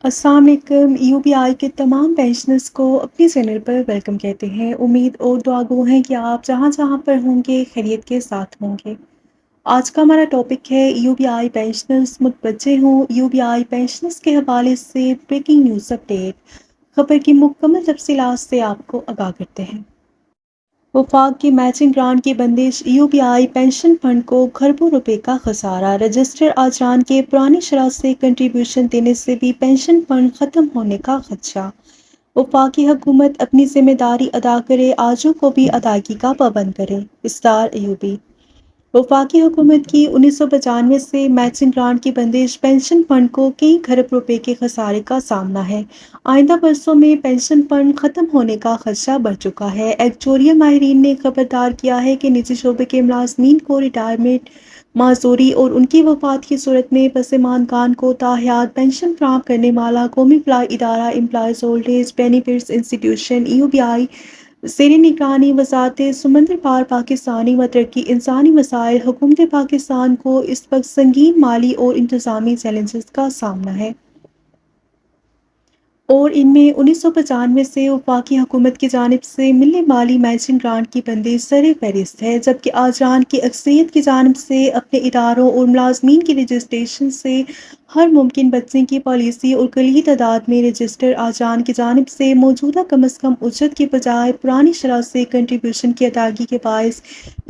السلام علیکم UBI کے تمام پینشنرز کو اپنی چینل پر ویلکم کہتے ہیں۔ امید اور دعا گو ہیں کہ آپ جہاں جہاں پر ہوں گے خیریت کے ساتھ ہوں گے۔ آج کا ہمارا ٹاپک ہے UBI پینشنرز متوجہ ہوں۔ UBI پینشنرز کے حوالے سے بریکنگ نیوز اپڈیٹ، خبر کی مکمل تفصیلات سے آپ کو آگاہ کرتے ہیں۔ وفاق کی میچنگ گرانٹ کی بندش، UBI پینشن فنڈ کو کھربوں روپے کا خسارہ، رجسٹرڈ اجران کے پرانی شرح سے کنٹریبیوشن دینے سے بھی پینشن فنڈ ختم ہونے کا خدشہ۔ وفاقی حکومت اپنی ذمہ داری ادا کرے، آجوں کو بھی ادائیگی کا پابند کرے۔ اصدار ایوبی۔ وفاقی حکومت کی 1995 سے میچنگ گرانٹ کی بندش پینشن فنڈ کو کئی کھرب روپے کے خسارے کا سامنا ہے۔ آئندہ برسوں میں پینشن فنڈ ختم ہونے کا خدشہ بڑھ چکا ہے۔ ایکچوریل ماہرین نے خبردار کیا ہے کہ نجی شعبے کے ملازمین کو ریٹائرمنٹ معذوری اور ان کی وفات کی صورت میں پسماندگان کو تاحیات پینشن فراہم کرنے والا قومی فلاحی ادارہ امپلائیز اولڈ ایج بینیفٹس انسٹی ٹیوشن UBI زیر نگرانی وزارت سمندر پار پاکستانی و ترقی انسانی مسائل حکومت پاکستان کو اس وقت سنگین مالی اور انتظامی چیلنجز کا سامنا ہے، اور ان میں 1995 سے وفاقی حکومت کی جانب سے ملنے والی میچنگ گرانٹ کی بندش سر فہرست ہے، جبکہ اجران کی اکثریت کی جانب سے اپنے اداروں اور ملازمین کی رجسٹریشن سے ہر ممکن بچنے کی پالیسی اور قلیل تعداد میں رجسٹرڈ اجران کی جانب سے موجودہ کم از کم اجرت کی بجائے پرانی شرح سے کنٹریبیوشن کی ادائیگی کے باعث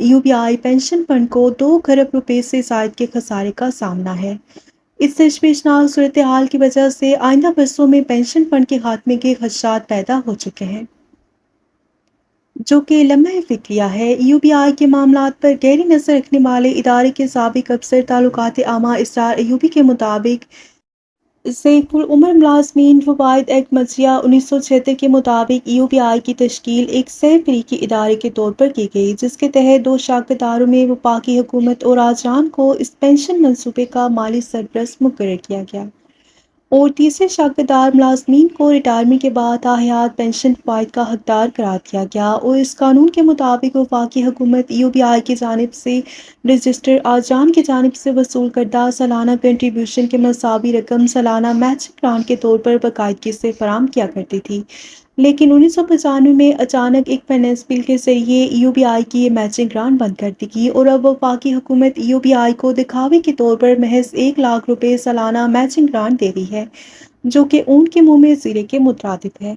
UBI پینشن فنڈ کو 2 کھرب روپے سے زائد کے خسارے کا سامنا ہے۔ اس تشویشناک صورتحال کی وجہ سے آئندہ برسوں میں پینشن فنڈ کے خاتمے کے خدشات پیدا ہو چکے ہیں، جو کہ لمحہ فکریہ ہے۔ UBI کے معاملات پر گہری نظر رکھنے والے ادارے کے سابق افسر تعلقات عامہ اسرار ایوبی کے مطابق سیف العمر ملازمین فوائد ایکٹ مجریہ 1976 کے مطابق UBI کی تشکیل ایک سہ فریقی ادارے کے طور پر کی گئی، جس کے تحت 2 شراکت داروں میں وفاقی حکومت اور اجران کو اس پینشن منصوبے کا مالی سرپرست مقرر کیا گیا، اور تیسرے شراکت دار ملازمین کو ریٹائرمنٹ کے بعد تاحیات پینشن فوائد کا حقدار قرار دیا گیا، اور اس قانون کے مطابق وفاقی حکومت UBI کی جانب سے رجسٹرڈ اجران کی جانب سے وصول کردہ سالانہ کنٹریبیوشن کی مساوی رقم سالانہ میچنگ گرانٹ کے طور پر باقاعدگی سے فراہم کیا کرتی تھی، لیکن 1995 میں اچانک ایک فائنانس بل کے ذریعے UBI کی یہ میچنگ گرانٹ بند کر دی گئی، اور اب وفاقی حکومت UBI کو دکھاوے کے طور پر محض 1 لاکھ روپے سالانہ میچنگ گرانٹ دے رہی ہے، جو کہ اونٹ کے منہ میں زیرے کے مترادف ہے۔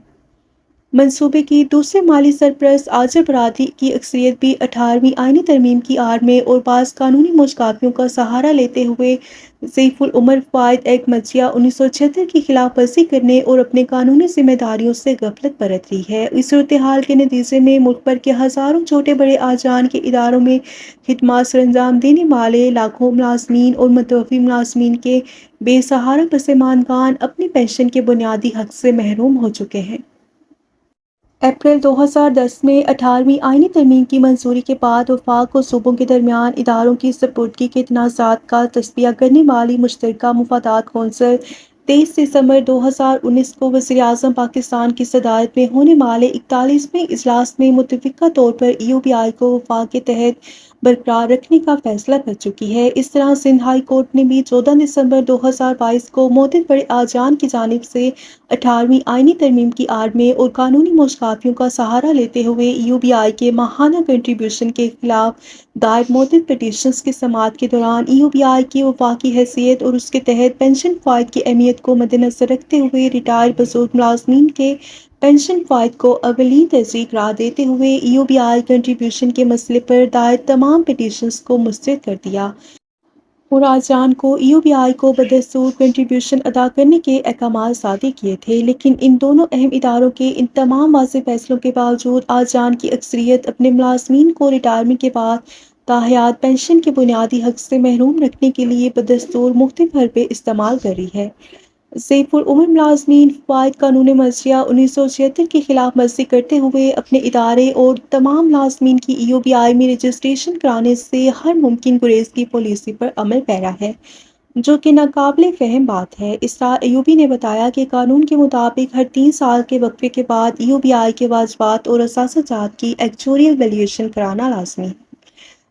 منصوبے کی دوسرے مالی سرپرست آجر برادری کی اکثریت بھی 18ویں آئینی ترمیم کی آڑ میں اور بعض قانونی موشگافیوں کا سہارا لیتے ہوئے سیف العمر فوائد ایکٹ مجریہ 1976 کی خلاف ورزی کرنے اور اپنے قانونی ذمہ داریوں سے غفلت برت رہی ہے۔ اس صورتحال کے نتیجے میں ملک بھر کے ہزاروں چھوٹے بڑے اجران کے اداروں میں خدمات سر انجام دینے والے لاکھوں ملازمین اور متوفی ملازمین کے بے سہارا پسماندگان اپنی پنشن کے بنیادی حق سے محروم ہو چکے ہیں۔ اپریل 2010 میں 18ویں آئینی ترمیم کی منظوری کے بعد وفاق اور صوبوں کے درمیان اداروں کی سپردگی کے تنازعات کا تصفیہ کرنے والی مشترکہ مفادات کونسل 23 دسمبر 2019 کو وزیر اعظم پاکستان کی صدارت میں ہونے والے 41ویں اجلاس میں متفقہ طور پر UBI کو وفاق کے تحت برقرار رکھنے کا فیصلہ کر چکی ہے۔ اس طرح سندھ ہائی کورٹ نے بھی 14 دسمبر 2022 کو معتبر بڑے اجران کی جانب سے 18ویں آئینی ترمیم کی آڑ میں اور قانونی موشگافیوں کا سہارا لیتے ہوئے UBI کے ماہانہ کنٹریبیوشن کے خلاف دائر معتبر پٹیشنز کی سماعت کے دوران UBI کی وفاقی حیثیت اور اس کے تحت پینشن فوائد کی اہمیت کو مدنظر رکھتے ہوئے ریٹائر بزرگ ملازمین کے پینشن فوائد کو اولین ترجیح قرار دیتے ہوئے UBI کنٹریبیوشن کے مسئلے پر دائر تمام پٹیشنز کو مسترد کر دیا، اور اجران کو UBI کو بدستور کنٹریبیوشن ادا کرنے کے احکامات صادر کیے تھے۔ لیکن ان دونوں اہم اداروں کے ان تمام واضح فیصلوں کے باوجود اجران کی اکثریت اپنے ملازمین کو ریٹائرمنٹ کے بعد تاحیات پینشن کے بنیادی حق سے محروم رکھنے کے لیے بدستور مختلف حربے استعمال کر رہی ہے۔ سیف العمر ملازمین فوائد قانون مجریہ 1976 کی خلاف ورزی کرتے ہوئے اپنے ادارے اور تمام ملازمین کی UBI میں رجسٹریشن کرانے سے ہر ممکن گریز کی پالیسی پر عمل پیرا ہے، جو کہ ناقابل فہم بات ہے۔ اسرار ایوبی نے بتایا کہ قانون کے مطابق ہر 3 سال کے وقفے کے بعد UBI کے واجبات اور اثاثہ جات کی ایکچوریل ویلیویشن کرانا لازمی ہے۔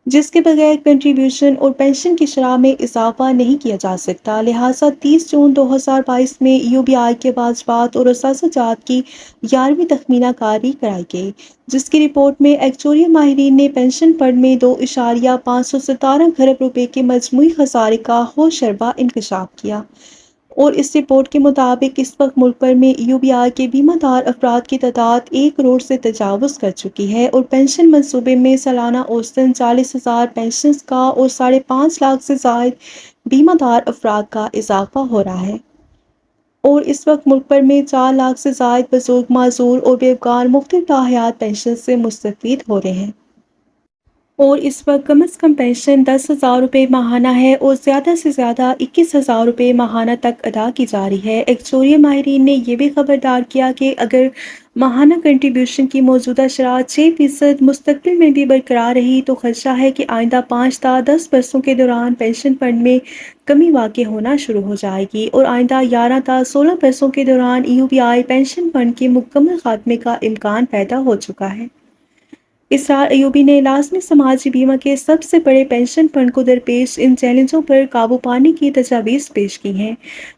جس کے بغیر کنٹریبیوشن اور پینشن کی شرح میں اضافہ نہیں کیا جا سکتا۔ لہٰذا 30 جون 2022 میں یو بی آئی کے واجبات اور اثاثہ جات کی 11ویں تخمینہ کاری کرائی گئی، جس کی رپورٹ میں ایکچوریل ماہرین نے پینشن فنڈ میں 2.517 کھرب روپے کے مجموعی خسارے کا ہوشربا انکشاف کیا، اور اس رپورٹ کے مطابق اس وقت ملک بھر میں یو بی آئی کے بیمہ دار افراد کی تعداد 1 کروڑ سے تجاوز کر چکی ہے، اور پینشن منصوبے میں سالانہ اوسطاً 40,000 پنشنز کا اور 5.5 لاکھ سے زائد بیمہ دار افراد کا اضافہ ہو رہا ہے، اور اس وقت ملک بھر میں 4 لاکھ سے زائد بزرگ معذور اور بیوقار مختلف لائحیات پینشن سے مستفید ہو رہے ہیں، اور اس وقت کم از کم پینشن 10,000 روپے ماہانہ ہے اور زیادہ سے زیادہ 21,000 روپے ماہانہ تک ادا کی جا رہی ہے۔ ایکچوریل ماہرین نے یہ بھی خبردار کیا کہ اگر ماہانہ کنٹریبیوشن کی موجودہ شرح 6% مستقبل میں بھی برقرار رہی تو خدشہ ہے کہ آئندہ 5 تا 10 برسوں کے دوران پینشن فنڈ میں کمی واقع ہونا شروع ہو جائے گی، اور آئندہ 11 تا 16 برسوں کے دوران U B I pension fund کے مکمل خاتمے کا امکان پیدا ہو چکا ہے۔ اسرار ایوبی نے لازمی سماجی بیمہ کے سب سے بڑے پینشن فنڈ کو درپیش ان چیلنجوں پر قابو پانے کی تجاویز پیش کی ہیں۔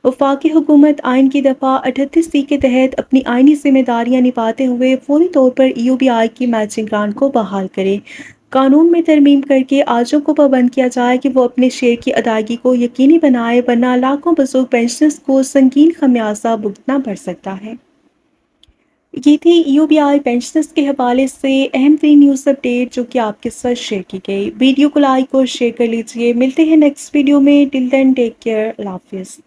وفاقی حکومت آئین کی دفعہ 38 کے تحت اپنی آئینی ذمہ داریاں نبھاتے ہوئے فوری طور پر یو بی آئی کی میچنگ گرانٹ کو بحال کرے، قانون میں ترمیم کرکے آجوں کو پابند کیا جائے کہ وہ اپنے شیئر کی ادائیگی کو یقینی بنائے، ورنہ لاکھوں بزرگ پینشنرز کو سنگین خمیازہ بھگتنا پڑ سکتا ہے۔ یہ تھی یو بی آئی پینشنرز کے حوالے سے اہم ترین نیوز اپ ڈیٹ جو کہ آپ کے ساتھ شیئر کی گئی۔ ویڈیو کو لائک اور شیئر کر لیجئے۔ ملتے ہیں نیکسٹ ویڈیو میں۔ ٹل دین ٹیک کیئر۔ اللہ حافظ۔